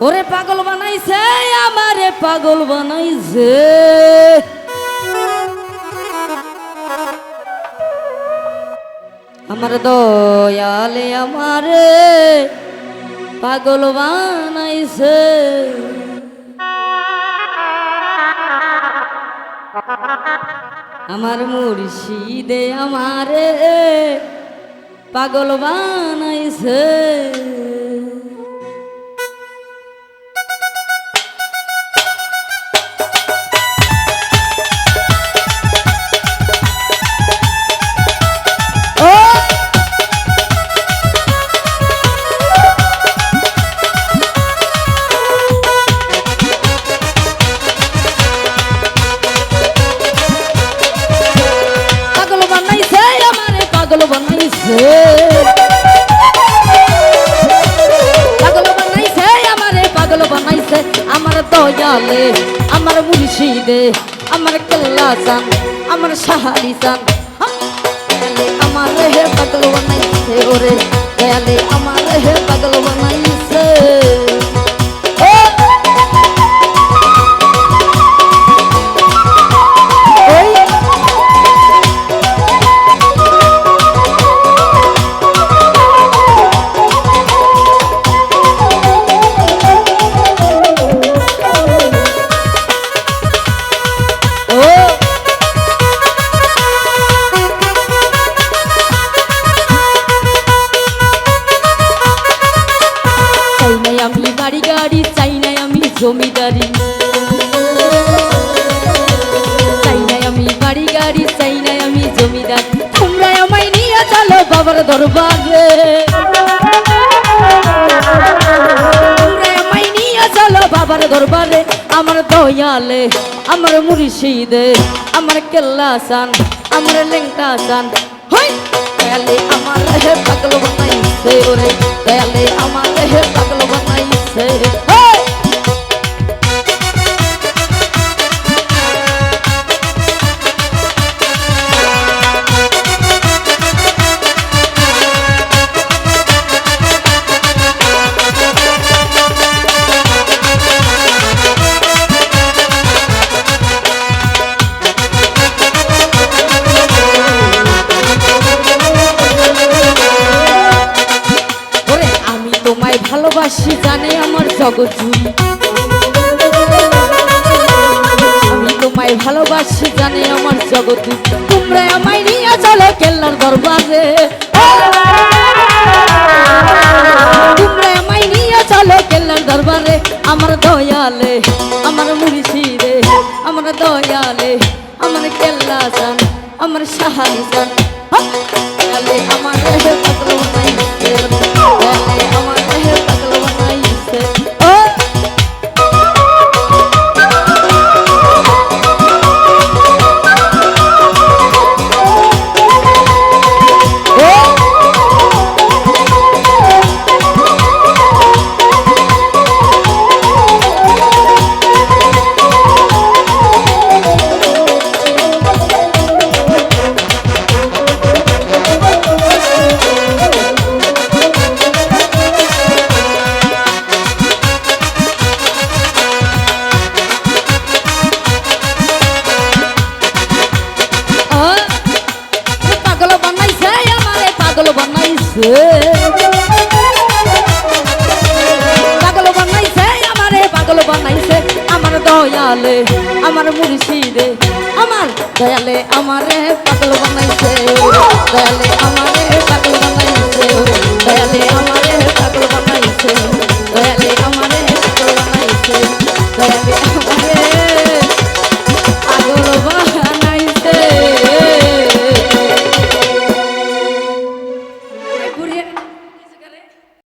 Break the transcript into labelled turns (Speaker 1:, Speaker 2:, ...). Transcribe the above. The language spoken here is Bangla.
Speaker 1: ওরে পাগল বানাইছে আমারে পাগল বানাইছে আমার দয়ালে আমারে পাগল বানাইছে আমার মুর্শিদে আমারে পাগল বানাইছে পাগল বানাইছে আমারে পাগল বানাইছে আমার দয়ালে আমার মুর্শিদে আমার কেল্লা চান আমার সাহারি চান আমার হে পাগল বানাইছে ওরে দয়ালে আমার হে পাগল বানাইছে জমিদারি চাই নাই আমি বাড়ি গাড়ি চাই নাই আমি জমিদার তোমরা আমায় নিয়ে চলো বাবার দরবারে তোমরা আমায় নিয়ে চলো বাবার দরবারে আমার দয়ালে আমার মুর্শিদে আমার কেল্লা চান আমার লেংটা চান দয়ালে আমার হে পাগল বানাইছে ওরে দয়ালে আমার হে পাগল বানাইছে ভালোবাসি জানে আমার জগৎ জুড়ি আমি তোমায় ভালোবাসি জানে আমার জগৎ তোমরা আমায় নিয়ে চলো কেল্লার দরবারে তোমরা আমায় নিয়ে চলো কেল্লার দরবারে আমার দয়ালে আমার মুর্শিদে আমার দয়ালে আমার কেল্লা চান আমার সাহারি চান আমার পাগল বানাইছে আমার পাগল বানাইছে পাগল বানাইছে আমারে পাগল বানাইছে আমার দয়ালে আমার মুর্শিদে আমার দয়ালে আমারে পাগল বানাইছে দয়ালে আমারে